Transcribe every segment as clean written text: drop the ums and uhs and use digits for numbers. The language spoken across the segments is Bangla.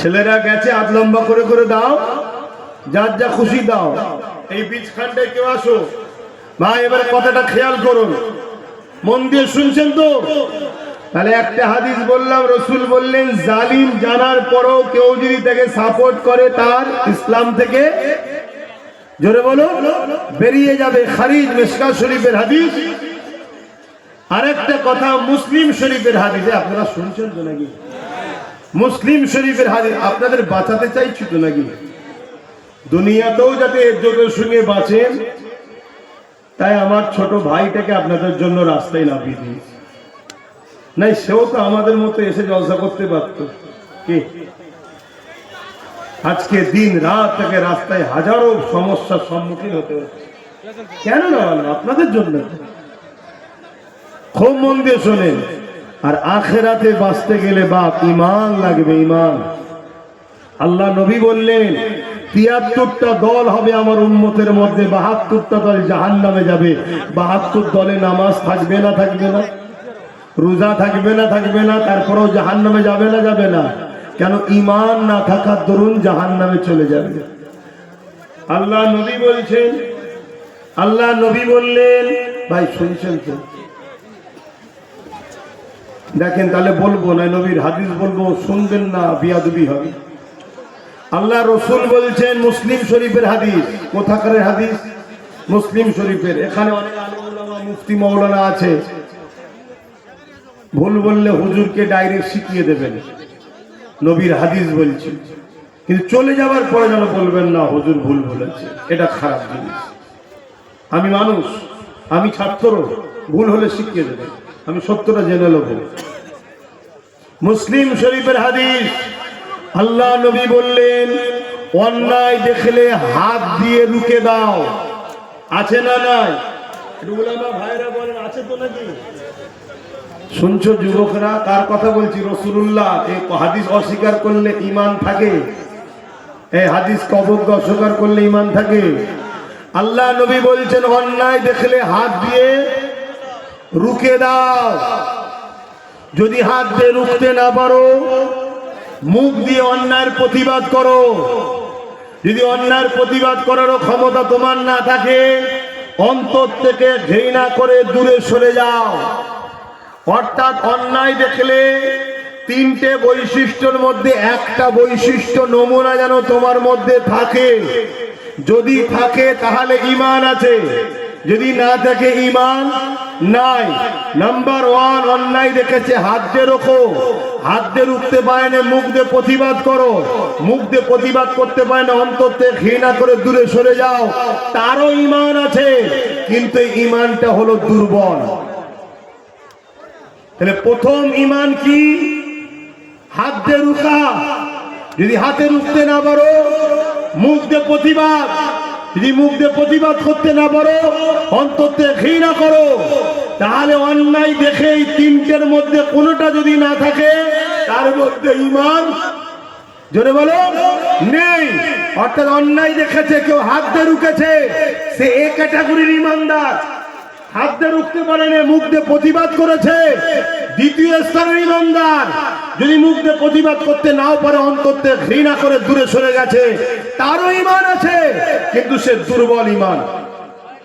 ছেলেরা গেছে, হাত লম্বা করে করে দাও, যার যা খুশি দাও। এই বীজখানটায় কেউ আসো ভাই, এবার কথাটা খেয়াল করুন, মন দিয়ে শুনছেন তো? তাহলে একটা হাদিস বললাম, রসুল বললেন জালিম জানার পরও কেউ যদি তাকে সাপোর্ট করে তার ইসলাম থেকে, জোরে বলো, বেরিয়ে যাবে। খারিজ মিশকাত শরীফের হাদিস। আরেকটা কথা মুসলিম শরীফের হাদিসে, আপনারা শুনছেন তো নাকি? মুসলিম শরীফের হাদিস। আপনাদের বাঁচাতে চাইছি তো নাকি? দুনিয়াতেও যাতে ইজ্জতের সঙ্গে বাঁচেন, তাই আমার ছোট ভাইটাকে আপনাদের জন্য রাস্তায় নামিয়ে দিয়েছি। নাই সেও তো আমাদের মতো এসে জলসা করতে পারত। কি আজকে দিন রাত তাকে রাস্তায় হাজারো সমস্যার সম্মুখীন হতে হচ্ছে। কেন না? আপনাদের জন্য। খুব মন দিয়ে শোনেন। আর আখেরাতে বাঁচতে গেলে বাপ ঈমান লাগবে, ঈমান। আল্লাহ নবী বললেন ৭৩টা দল হবে আমার উম্মতের মধ্যে, ৭২টা দল জাহান্নামে যাবে। ৭২ দলে নামাজ থাকবে না থাকবে না, রোজা থাকবে না থাকবে না, তারপরেও জাহান্নামে যাবে না যাবে না। কেন? ঈমান না থাকার দরুন জাহান্নামে চলে যাবে। আল্লাহ নবী বলছেন, আল্লাহ নবী বললেন, ভাই শুনছেন তো? দেখেন, তাহলে বলবো না, নবীর হাদিস বলবো, শুনবেন না, বিয়াদবি হবে। আল্লাহ রসুল বলছেন, মুসলিম শরীফের হাদিস। কোথাকার হাদিস? মুসলিম শরীফের। এখানে অনেক আলেম ওলামা, মুফতি মৌলানা আছে, ভুল বললে হুজুরকে ডাইরেক্ট শিখিয়ে দেবেন। নবীর হাদিস বলছি, কিন্তু চলে যাবার পরে যেন বলবেন না হুজুর ভুল বলেছে, এটা খারাপ জিনিস। আমি মানুষ, আমি ছাত্র, ভুল হলে শিখিয়ে দেবেন, আমি সত্যটা জেনে নেব। মুসলিম শরীফের হাদিস। আল্লাহ নবী বললেন, অন্যায় দেখলে হাত দিয়ে রুখে দাও। আছে না নাই? উলামা ভাইরা বলেন আছে তো নাকি? শুনছো যুবকরা? কার কথা বলছি? রাসূলুল্লাহ। এই হাদিস অস্বীকার করলে ঈমান থাকে? এই হাদিস কবরকে অস্বীকার করলে ঈমান থাকে? আল্লাহ নবী বলছেন, অন্যায় দেখলে হাত দিয়ে রুখে দাও। যদি হাত দিয়ে রুখতে না পারো, মুখ দিয়ে অন্যায়ের প্রতিবাদ করো। যদি অন্যায়ের প্রতিবাদ করারও ক্ষমতা তোমার না থাকে, অন্তর থেকে ঘৃণা করে দূরে সরে যাও। অর্থাৎ অন্যায় দেখলে তিনটে বৈশিষ্ট্যের মধ্যে একটা বৈশিষ্ট্য নমুনা যেন তোমার মধ্যে থাকে। যদি থাকে তাহলে ঈমান আছে, যদি না থাকে ঈমান নাই। নাম্বার 1, অন্যায় দেখেছে হাত দিয়ে রোখো। হাত দিয়ে রুখতে পারে না, মুখ দিয়ে প্রতিবাদ করো। মুখ দিয়ে প্রতিবাদ করতে পারে না, অন্তর থেকে ঘৃণা করে দূরে সরে যাও। তারও ঈমান আছে, কিন্তু ঈমানটা হলো দুর্বল। তাহলে প্রথম ঈমান কি? হাত দিয়ে রুখা। যদি হাতে রুখতে না পারো, মুখ দিয়ে প্রতিবাদ। যদি মুখ দিয়ে প্রতিবাদ করতে না পারো, অন্তর থেকে ঘৃণা করো। তাহলে অন্যায় দেখে এই তিনটের মধ্যে কোনোটা যদি না থাকে, তার মধ্যে ঈমান, জোরে বলো, নেই। অর্থাৎ অন্যায় দেখেছে কেউ, হাত দিয়ে রুখেছে, সে এ ক্যাটাগরির ঈমানদার। হাত দিয়ে রুখতে পারে না, মুখ দিয়ে প্রতিবাদ করেছে, দ্বিতীয় স্তরের ঈমানদার। যদি মুখ দিয়ে প্রতিবাদ করতে নাও পারে, অন্তর থেকে ঘৃণা করে দূরে সরে গেছে, তারও ঈমান আছে, কিন্তু সে দুর্বল ঈমান।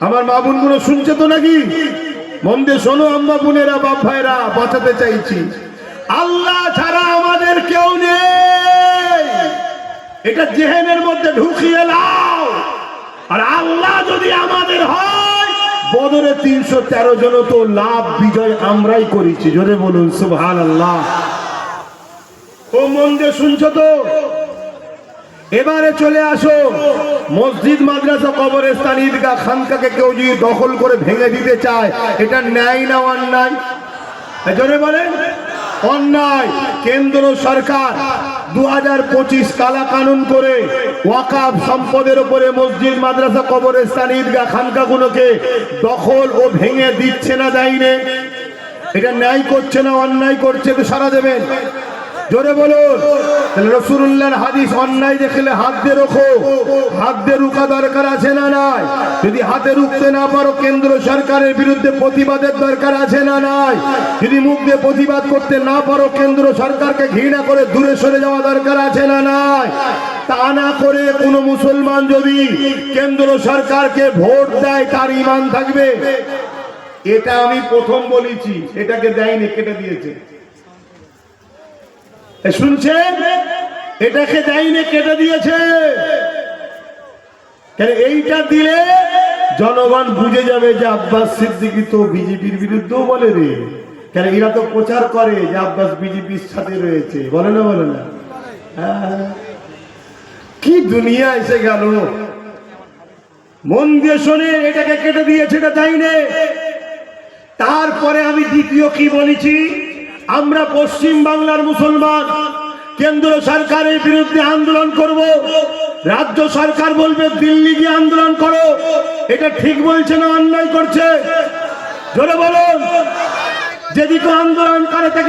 আমার মা বোনগুলো শুনছে তো নাকি? মন দিয়ে শোনো আম্মা বোনেরা, বাপ ভাইরা, বাঁচাতে চাইছি। আল্লাহ ছাড়া আমাদের কেউ নেই, এটা জেহেনের মধ্যে ঢুকিয়ে নাও। আর আল্লাহ যদি আমাদের হয়, বদরে ৩১৩ জন তো লাভ বিজয় আমরাই করেছি। জোরে বলুন সুবহানাল্লাহ। ও মন দিয়ে শুনছো তো? এবারে চলে আসো, মসজিদ, মাদ্রাসা, কবরস্থান, ঈদগাহ, খানকাকে কেউ যদি দখল করে ভেঙে দিতে চায়, এটা ন্যায় না অন্যায়? জোরে বলেন অন্যায়। কেন্দ্র সরকার 2025 কালা কানুন করে ওয়াকাফ সম্পদের উপরে মসজিদ, মাদ্রাসা, কবরস্থান, ঈদগাহ, খানকাগুলোকে দখল ও ভেঙে দিচ্ছে না, দেয়নি। এটা ন্যায় করছে না অন্যায় করছে? তো সারা দেবেন। জোরে বলুন। তাহলে রাসূলুল্লাহর হাদিস, অন্যায় দেখলে হাত দিয়ে রোখো, হাত দিয়ে রুখা দরকার আছে না নাই? যদি হাতে রুখতে না পারো, কেন্দ্র সরকারের বিরুদ্ধে প্রতিবাদের দরকার আছে না নাই? যদি মুখ দিয়ে প্রতিবাদ করতে না পারো, কেন্দ্র সরকারকে ঘৃণা করে দূরে সরে যাওয়া দরকার আছে না নাই? তা না করে কোনো মুসলমান যদি কেন্দ্র সরকারকে ভোট দেয়, তার ঈমান থাকবে? এটা আমি প্রথম বলেছি, এটাকে দেয়নি, কেটে দিয়েছে। শুনছেন? এটাকে দেয়নি, কেটে দিয়েছে। এইটা দিলে জনগণ বুঝে যাবে যে আব্বাস সিদ্দিকী তো বিজেপির বিরুদ্ধেও বলে রে। কেন এরা তো প্রচার করে যে আব্বাস বিজেপির সাথে রয়েছে, বলে না? বলে না? কি দুনিয়া এসে গেল। মন দিয়ে শোনে, এটাকে কেটে দিয়েছে, এটা দেয়নি। তারপরে আমি দ্বিতীয় কি বলেছি, আমরা পশ্চিম বাংলার মুসলমান কেন্দ্র সরকারের বিরুদ্ধে আন্দোলন করব। রাজ্য সরকার বলবে দিল্লি গিয়ে আন্দোলন করো। এটা ঠিক বলছে না অন্যায় করছে? জোরে বলুন। যেদিকে আন্দোলন করে তাকে